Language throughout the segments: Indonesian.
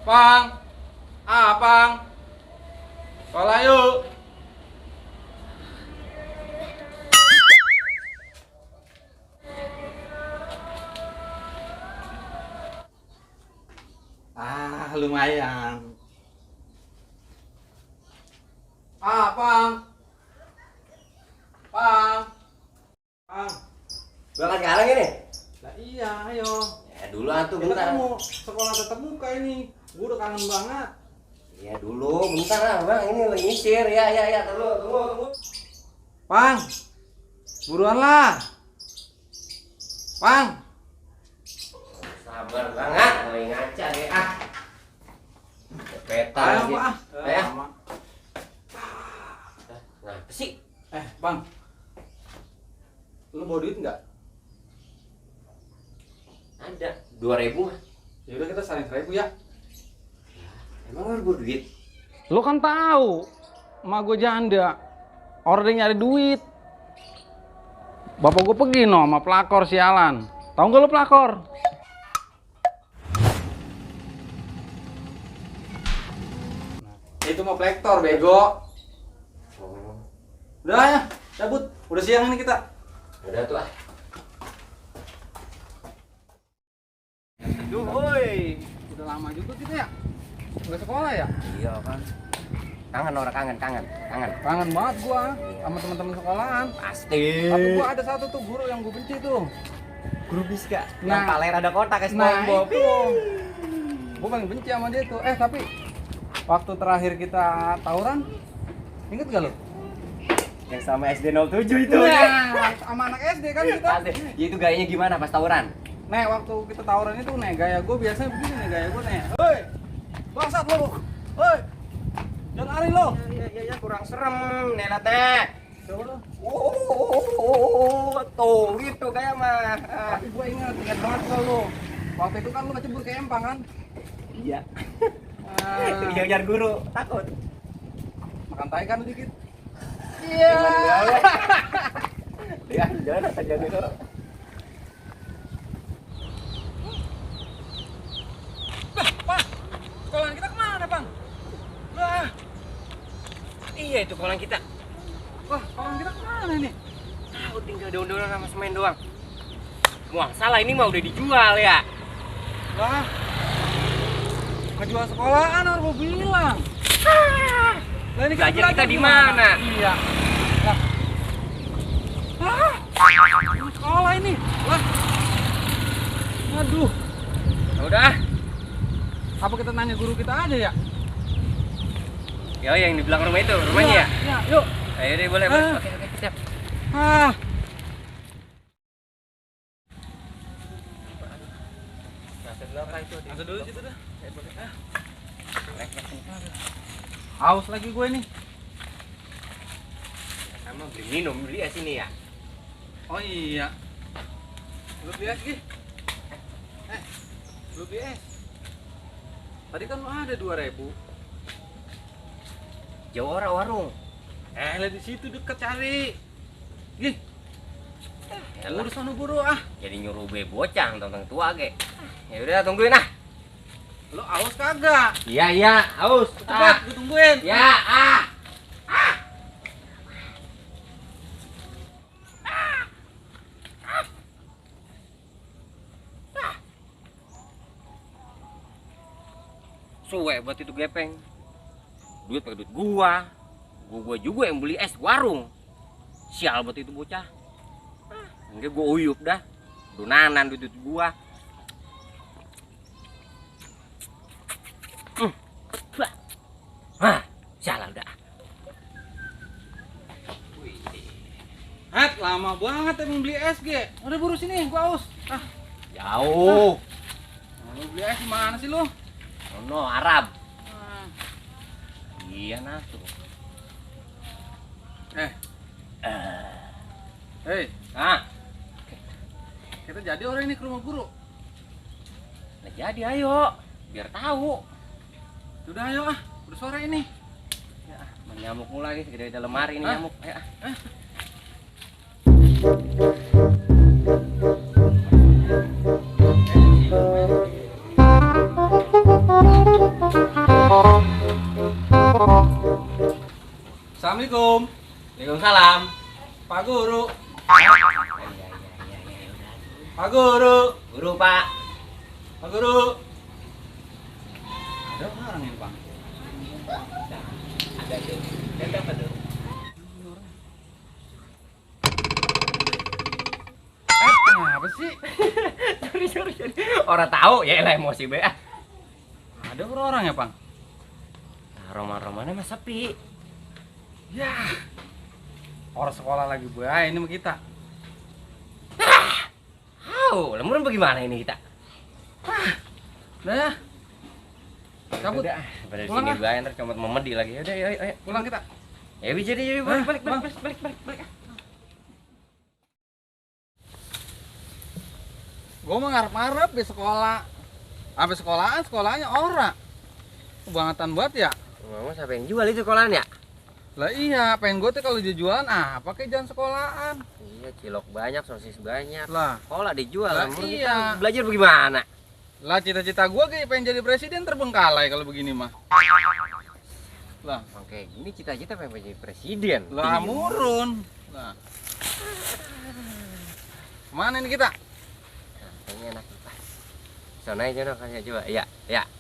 Pang, Pang, sekolah yuk. Lumayan. Pang, Pang, Pang. Berangkat sekarang ini? Lah iya, ayo. Ya dulu atuh Kita bentar. kan mau sekolah tetap muka ini. Gue udah kangen banget. Ya dulu bentar lah bang, ini lagi nyisir. Ya, tunggu. Pang, buruan lah. Pang. Sabar banget, lagi ngaca deh Peta Ayo, lagi. Pak. Ayo. Ngapa sih? Bang. Lu bawa duit nggak? Ada 2.000 mah. Ya udah kita saling 1.000 ya. Emang lu duit? Lu kan tahu, emak gue janda. Orang nyari duit. Bapak gue pergi no sama pelakor sialan. Tahu nggak lu pelakor? Itu mau plektor bego. Udah ya, cabut. Udah siang ini kita. Udah tuh Aduh, woi. Udah lama juga kita ya. Nggak sekolah ya? Iya kan. Kangen. Kangen banget gua sama teman-teman sekolahan. Pasti. Tapi gua ada satu tuh guru yang gua benci tuh. Guru fisika. Nah. Yang paler ada kotak es Nah SpongeBob. itu. Gua paling benci sama dia tuh. Tapi waktu terakhir kita tawuran, inget gak lo? Yang sama SD 07 itu. Nah, sama anak SD kan kita. Pasti. Ya itu gayanya gimana pas tawuran? Nih waktu kita tawuran itu nih gaya gua biasanya begini nih gaya gua nih. Hei, bangsat lo. Hei, jangan lari lo. Ya kurang serem Nela teh. Coba lo. Tuh gitu kayak mah. Tapi gua ingat banget lo. Waktu itu kan lu ngecebur ke empang kan? Iya. Ah, Kejar guru, takut. makan tai kan dikit. Iya. Dia jangan aja dulu. Pak, sekolahan kita kemana, Bang? Lah, Iya itu kolam kita. wah, sekolahan kita kemana nih? Tahu tinggal daun-daunan sama semen doang. Wah, salah ini mah udah dijual ya. Lah, ngejual sekolahan harus gua bilang. Lah ini Belajar kita di mana? Iya. Lah, ini sekolah ini. Lah, aduh. Ya udah. Apa kita nanya guru kita aja ya? Ya yang di belakang rumah itu, rumahnya ya? Iya, yuk. Ayo deh boleh. Ah. Oke, siap. Ah, masuk dulu situ dah. Haus lagi gue nih. Sama beli minum beli es ini ya. Oh iya. Lu beli es, Gi? Lu beli es? Tadi kan lu ada 2.000. Jauh orang warung. Lah di situ deket cari. Gi, Yalah, urus sana buru ah. jadi nyuruh be bocah tentang tua ge. Ya udah tungguin ah. Lu haus kagak? Iya, haus. Cepet, gue tungguin. Ya, Suwe buat itu gepeng. Duit pakai duit gua. Gua juga yang beli es warung. Sial buat itu bocah. Enggak gua uyup dah. Donanan duit gua. Salah udah. Lama banget emang beli es, Ge. Udah buru sini, gua haus. Jauh. Lu beli es mana sih lu? No, Arab. Iya nah tuh. Hei, Nah, kita jadi orang ini ke rumah guru. nah jadi ayo, biar tahu. Sudah ayo ah, udah sore ini. Ya, nyamuk mulu lagi segede dalam lemari ini Hah? nyamuk. Ayo. Assalamualaikum, Waalaikumsalam. Pak Guru. Iya, udah. Pak Guru. Guru Pak. Pak Guru. Ada orang ini Pak. Ada tuh. Dan dapat tuh. Apa sih? Sorry. Orang tahu ya lah emosi be. Ada orang ya Bang? Roman-romannya mah sepi. Ya. Orang sekolah lagi buaya ini sama kita. Lemurun bagaimana ini kita? Udah ya. Cabut. Udah, pada Pulang sini ah. gua ntar comot memedi lagi. Udah, ayo. Pulang kita. Ya bisa jadi balik. Gue mah ngarep-ngarep di sekolah. Sampai sekolahnya ora. Kebangetan banget ya. Mama siapa yang jual itu sekolahan ya? Lah iya, pengen gue tuh kalau jualan pakai jalan sekolahan. Iya, cilok banyak, sosis banyak. Lah, Sekolah dijual, Lah, lemur iya. kita belajar bagaimana? lah cita-cita gue kayak pengen jadi presiden terbengkalai kalau begini mah. Lah, Oke, gini cita-cita pengen jadi presiden. lah Iya. murun. Lah. Kemana ini kita? Nah, kayaknya enak kita. Sana aja dong, kasih coba. Ya,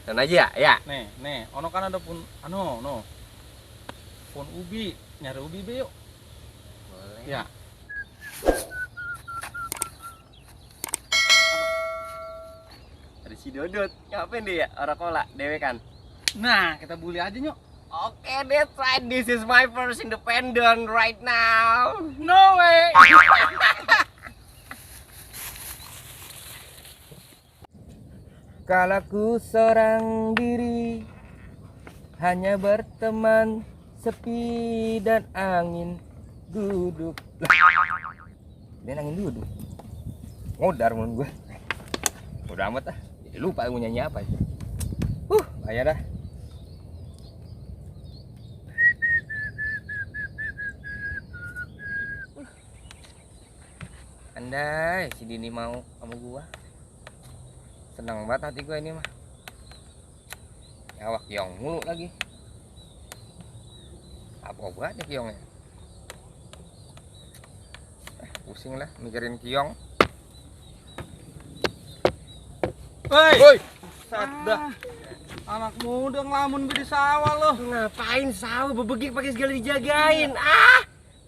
sana aja ya. Nih, ono kan ada pun no. Pun ubi, nyari ubi be yuk. Boleh. Ya. Ada si Dodot. Ngapain dia ya? Orang kola, dewe kan. Nah, kita bully aja nyok. Oke, that's right. This is my first independent right now. No way. Kalaku seorang diri, hanya berteman sepi dan angin duduk. Dia angin duduk. Ngodar menurut gue. Udah amat ah. Jadi lupa mau nyanyi apa. Bahaya dah. Andai si Dini mau sama gua. Senang banget hati gua ini mah. Awak Kiong mulu lagi. Apa banget ya Kiongnya? Pusing lah mikirin Kiong. Woi. Dah. Anak muda ngelamun di sawah lo. Ngapain sawah bebegik pakai segala dijagain? Ah!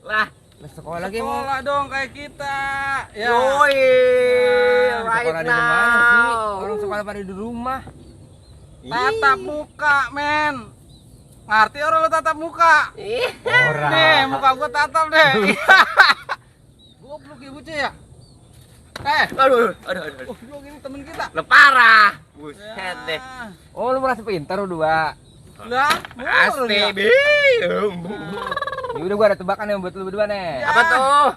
Lah, sekolah lagi mau. Sekolah dong kayak kita. Ya. Yoi, right Sekolah di mana sih? now. Orang sekolah pada di rumah. Tatap muka, men. Ngerti orang lo tatap muka? Ih, Orang. Nih, muka gua tatap deh. Goblok ibu ya. aduh. Goblok ini temen kita. Lo parah. Buset deh. Oh, lu merasa pintar lu dua. Lah, murun Pasti, ya. Bi. Ya udah gua ada tebakan yang buat lu berdua nih. Ya. Apa tuh?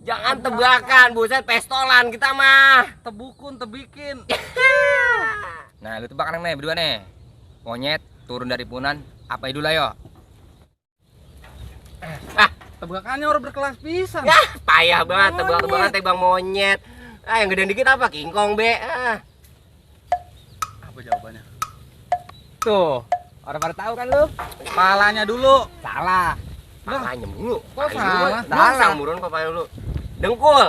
Jangan tebakan, buset pestolan kita mah. Tebukun, tebikin. Nah, lu tebakan yang nih berdua nih. Monyet turun dari punan, apa itu lah yo? Tebakannya orang berkelas pisan. Ya, payah banget tebak-tebakan tebang monyet. Yang gede dikit apa? King Kong, Be. Apa jawabannya? Tuh, orang pada tahu kan lu? Palanya dulu. Salah. Palanya mulu. Kok Paling salah? dulu, Salah murun kok paling dulu. Dengkul.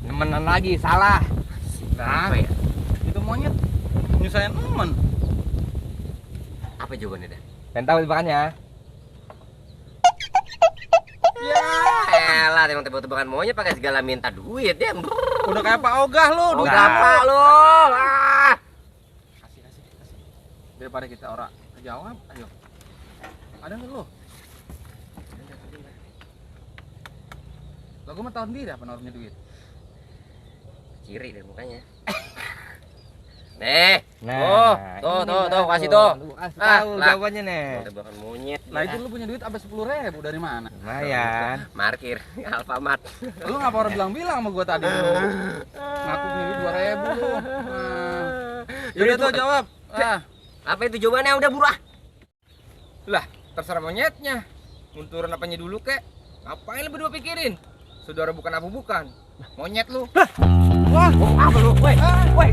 Nemenan lagi, salah. Apa ya? Itu monyet nyusahin temen. Apa jawabannya dah? Pengen tahu tebakannya? Ya. Elah, emang tebak-tebakan monyet pakai segala minta duit ya. Udah kayak Pak Ogah lu. Oh, duit Ogah. berapa lo? Kasih. Daripada kita orang kejawab, ayo. Ada nggak lu? Lah gua mah tahu sendiri apa naruhnya duit. Ciri deh mukanya. Nih. Nah, Tuh, kasih tuh. Lu kasih Ah, tahu lah. jawabannya nih. Tebakan monyet. Lah itu lu punya duit sampai 10.000 dari mana? Lumayan. Markir Alfamart. Lu ngapa orang bilang-bilang sama gua tadi lu? Ngaku punya duit 2.000 lu. Yaudah tuh jawab. Apa itu jawabannya? Udah burah. Lah, terserah monyetnya. Mau turun apanya dulu kek? Ngapain lu berdua pikirin? Saudara bukan apa bukan. Monyet lu. Wah, apa lu? Woi.